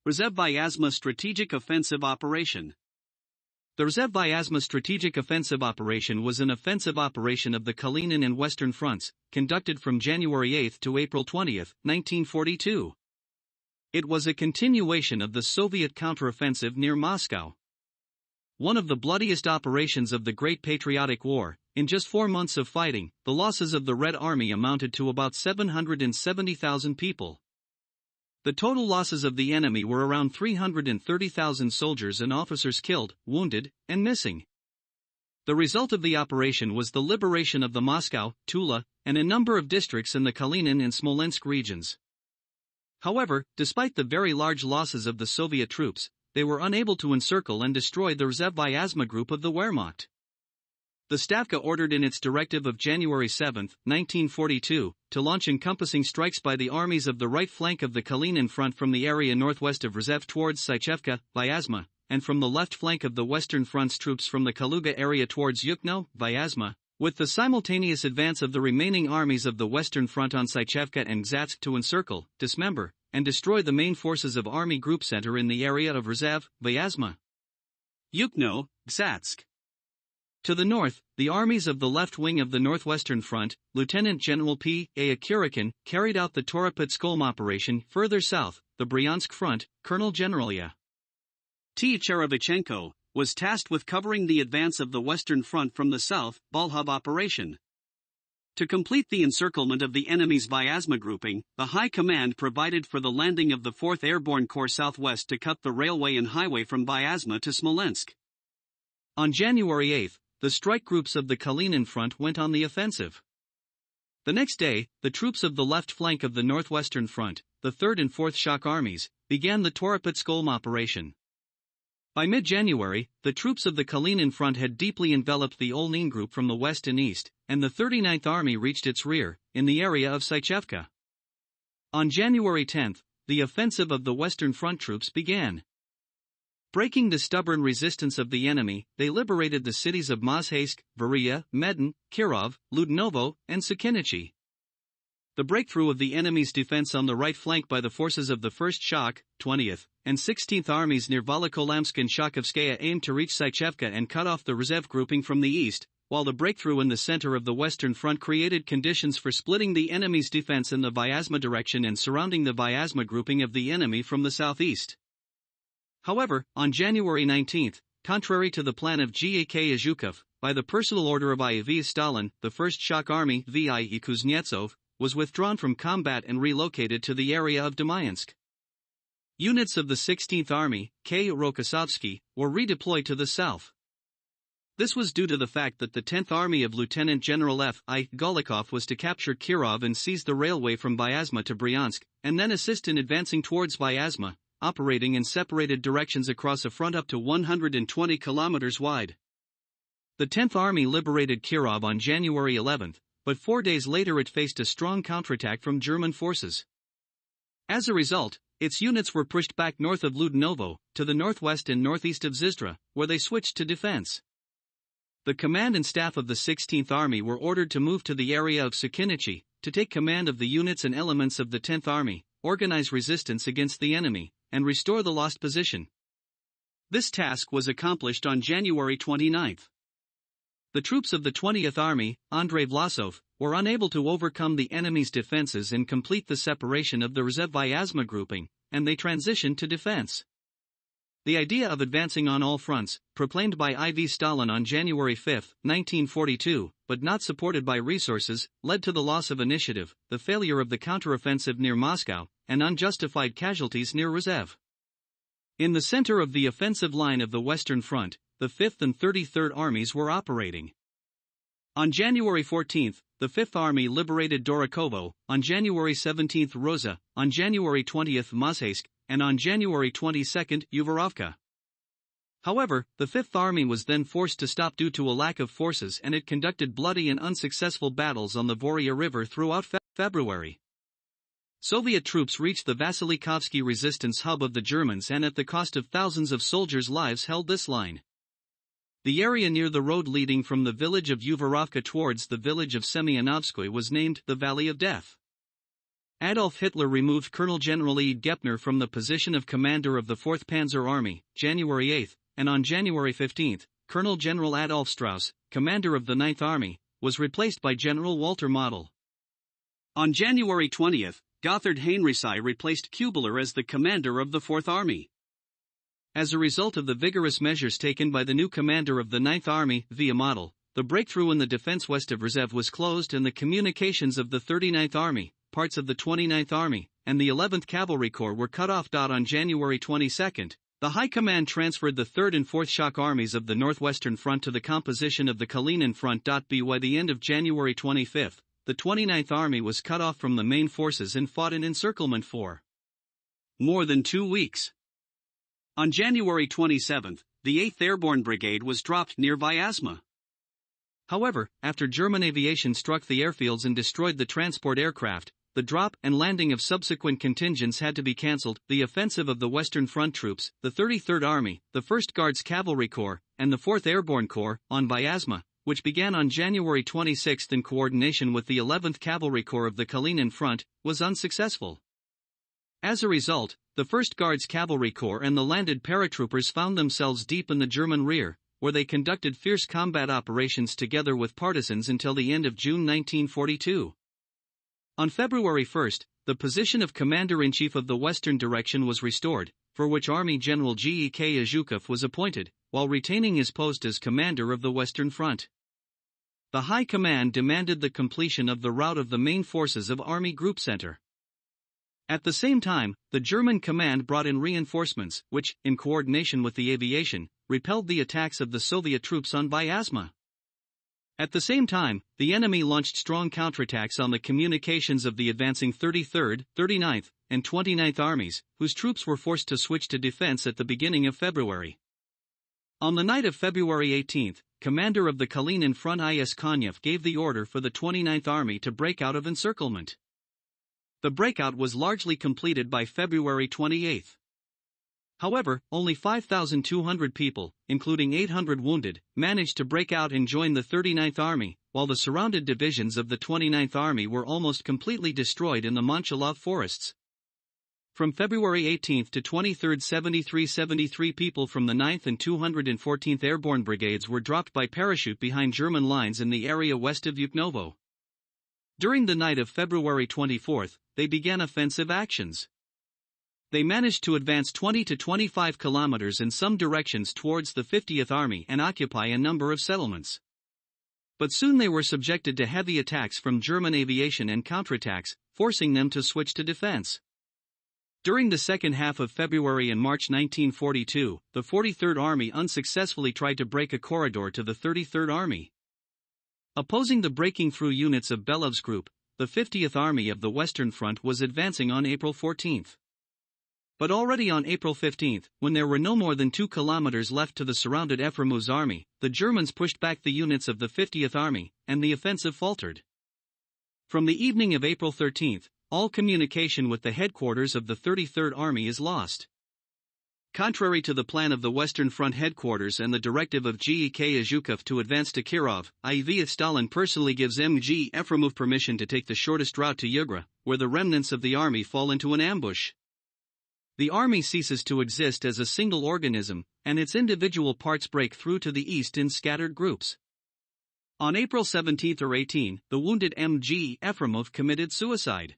Rzhev Vyazma Strategic Offensive Operation. The Rzhev Vyazma Strategic Offensive Operation was an offensive operation of the Kalinin and Western fronts, conducted from January 8 to April 20, 1942. It was a continuation of the Soviet counteroffensive near Moscow. One of the bloodiest operations of the Great Patriotic War. In just 4 months of fighting, the losses of the Red Army amounted to about 770,000 people. The total losses of the enemy were around 330,000 soldiers and officers killed, wounded, and missing. The result of the operation was the liberation of the Moscow, Tula, and a number of districts in the Kalinin and Smolensk regions. However, despite the very large losses of the Soviet troops, they were unable to encircle and destroy the Rzhev Vyazma group of the Wehrmacht. The Stavka ordered in its directive of January 7, 1942, to launch encompassing strikes by the armies of the right flank of the Kalinin front from the area northwest of Rzhev towards Sychevka, Vyazma, and from the left flank of the Western Front's troops from the Kaluga area towards Yukno, Vyazma, with the simultaneous advance of the remaining armies of the Western Front on Sychevka and Gzatsk to encircle, dismember, and destroy the main forces of Army Group Center in the area of Rzhev, Vyazma, Yukno, Gzatsk. To the north, the armies of the left wing of the Northwestern Front, Lieutenant General P. A. Akurikin, carried out the Toropetskolm operation. Further south, the Bryansk Front, Colonel General A. T. Cherevichenko, was tasked with covering the advance of the Western Front from the south, Balhov operation. To complete the encirclement of the enemy's Vyazma grouping, the High Command provided for the landing of the 4th Airborne Corps southwest to cut the railway and highway from Vyazma to Smolensk. On January 8, the strike groups of the Kalinin front went on the offensive. The next day, the troops of the left flank of the Northwestern Front, the 3rd and 4th Shock Armies, began the Toropetskolm operation. By mid-January, the troops of the Kalinin front had deeply enveloped the Olnin group from the west and east, and the 39th Army reached its rear, in the area of Sychevka. On January 10, the offensive of the Western Front troops began. Breaking the stubborn resistance of the enemy, they liberated the cities of Mozhaysk, Veria, Medin, Kirov, Ludnovo, and Sukhinichi. The breakthrough of the enemy's defense on the right flank by the forces of the 1st Shock, 20th, and 16th Armies near Volokholamsk and Shakhovskaya aimed to reach Sychevka and cut off the Rzhev grouping from the east, while the breakthrough in the center of the Western Front created conditions for splitting the enemy's defense in the Vyazma direction and surrounding the Vyazma grouping of the enemy from the southeast. However, on January 19, contrary to the plan of G.A.K. Azhukov, by the personal order of I.V. Stalin, the 1st Shock Army, V.I.E. Kuznetsov, was withdrawn from combat and relocated to the area of Demyansk. Units of the 16th Army, K. Rokossovsky, were redeployed to the south. This was due to the fact that the 10th Army of Lieutenant General F. I. Golikov was to capture Kirov and seize the railway from Vyazma to Bryansk, and then assist in advancing towards Vyazma, operating in separated directions across a front up to 120 kilometers wide. The 10th Army liberated Kirov on January 11, but 4 days later it faced a strong counterattack from German forces. As a result, its units were pushed back north of Ludnovo, to the northwest and northeast of Zizdra, where they switched to defense. The command and staff of the 16th Army were ordered to move to the area of Sukhinichi, to take command of the units and elements of the 10th Army, organize resistance against the enemy, and restore the lost position. This task was accomplished on January 29. The troops of the 20th Army, Andrei Vlasov, were unable to overcome the enemy's defenses and complete the separation of the Rzhev Vyazma grouping, and they transitioned to defense. The idea of advancing on all fronts, proclaimed by I.V. Stalin on January 5, 1942, but not supported by resources, led to the loss of initiative, the failure of the counteroffensive near Moscow, and unjustified casualties near Rzhev. In the center of the offensive line of the Western Front, the 5th and 33rd Armies were operating. On January 14, the 5th Army liberated Dorokhovo, on January 17 Roza, on January 20 Mozhaysk, and on January 22 Uvarovka. However, the 5th Army was then forced to stop due to a lack of forces, and it conducted bloody and unsuccessful battles on the Voria River throughout February. Soviet troops reached the Vasilikovsky resistance hub of the Germans and at the cost of thousands of soldiers' lives held this line. The area near the road leading from the village of Uvarovka towards the village of Semyonovskoye was named the Valley of Death. Adolf Hitler removed Colonel General E. Gepner from the position of commander of the 4th Panzer Army, January 8, and on January 15, Colonel General Adolf Strauss, commander of the 9th Army, was replaced by General Walter Model. On January 20, Gotthard Heinrichsey replaced Kubler as the commander of the 4th Army. As a result of the vigorous measures taken by the new commander of the 9th Army, via Model, the breakthrough in the defense west of Rzhev was closed and the communications of the 39th Army, parts of the 29th Army, and the 11th Cavalry Corps were cut off. On January 22, the High Command transferred the 3rd and 4th Shock Armies of the Northwestern Front to the composition of the Kalinin Front. By the end of January 25, the 29th Army was cut off from the main forces and fought in encirclement for more than 2 weeks. On January 27, the 8th Airborne Brigade was dropped near Vyazma. However, after German aviation struck the airfields and destroyed the transport aircraft, the drop and landing of subsequent contingents had to be cancelled. The offensive of the Western Front troops, the 33rd Army, the 1st Guards Cavalry Corps, and the 4th Airborne Corps, on Vyazma, which began on January 26 in coordination with the 11th Cavalry Corps of the Kalinin Front, was unsuccessful. As a result, the 1st Guards Cavalry Corps and the landed paratroopers found themselves deep in the German rear, where they conducted fierce combat operations together with partisans until the end of June 1942. On February 1, the position of Commander-in-Chief of the Western Direction was restored, for which Army General G.E.K. Zhukov was appointed, while retaining his post as commander of the Western Front. The High Command demanded the completion of the rout of the main forces of Army Group Center. At the same time, the German command brought in reinforcements, which, in coordination with the aviation, repelled the attacks of the Soviet troops on Vyazma. At the same time, the enemy launched strong counterattacks on the communications of the advancing 33rd, 39th, and 29th Armies, whose troops were forced to switch to defense at the beginning of February. On the night of February 18, commander of the Kalinin Front is Konyev gave the order for the 29th Army to break out of encirclement. The breakout was largely completed by February 28. However, only 5,200 people, including 800 wounded, managed to break out and join the 39th Army, while the surrounded divisions of the 29th Army were almost completely destroyed in the Monchalov forests. From February 18 to 23, 73 people from the 9th and 214th Airborne Brigades were dropped by parachute behind German lines in the area west of Yuknovo. During the night of February 24, they began offensive actions. They managed to advance 20 to 25 kilometers in some directions towards the 50th Army and occupy a number of settlements. But soon they were subjected to heavy attacks from German aviation and counterattacks, forcing them to switch to defense. During the second half of February and March 1942, the 43rd Army unsuccessfully tried to break a corridor to the 33rd Army. Opposing the breaking through units of Belov's group, the 50th Army of the Western Front was advancing on April 14. But already on April 15, when there were no more than 2 kilometers left to the surrounded Efremov's army, the Germans pushed back the units of the 50th Army, and the offensive faltered. From the evening of April 13, all communication with the headquarters of the 33rd Army is lost. Contrary to the plan of the Western Front headquarters and the directive of G.E.K. Zhukov to advance to Kirov, I.V. Stalin personally gives M.G. Efremov permission to take the shortest route to Yugra, where the remnants of the army fall into an ambush. The army ceases to exist as a single organism, and its individual parts break through to the east in scattered groups. On April 17 or 18, the wounded M.G. Efremov committed suicide.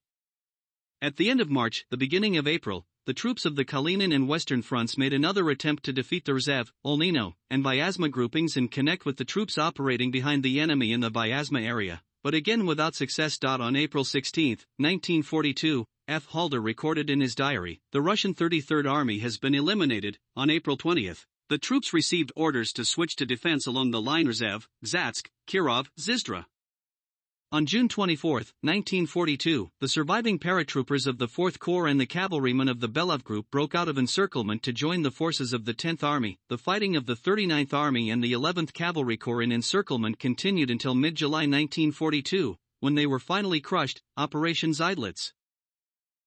At the end of March, the beginning of April, the troops of the Kalinin and Western fronts made another attempt to defeat the Rzhev, Olnino, and Vyazma groupings and connect with the troops operating behind the enemy in the Vyazma area, but again without success. On April 16, 1942, F. Halder recorded in his diary, "The Russian 33rd Army has been eliminated." On April 20, the troops received orders to switch to defense along the line Rzhev, Gzatsk, Kirov, Zizdra. On June 24, 1942, the surviving paratroopers of the 4th Corps and the cavalrymen of the Belov Group broke out of encirclement to join the forces of the 10th Army. The fighting of the 39th Army and the 11th Cavalry Corps in encirclement continued until mid-July 1942, when they were finally crushed. Operation Zeidlitz.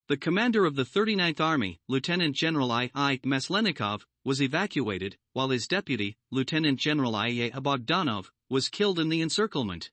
The commander of the 39th Army, Lieutenant General I. Maslenikov, was evacuated, while his deputy, Lieutenant General I. A. Bogdanov, was killed in the encirclement.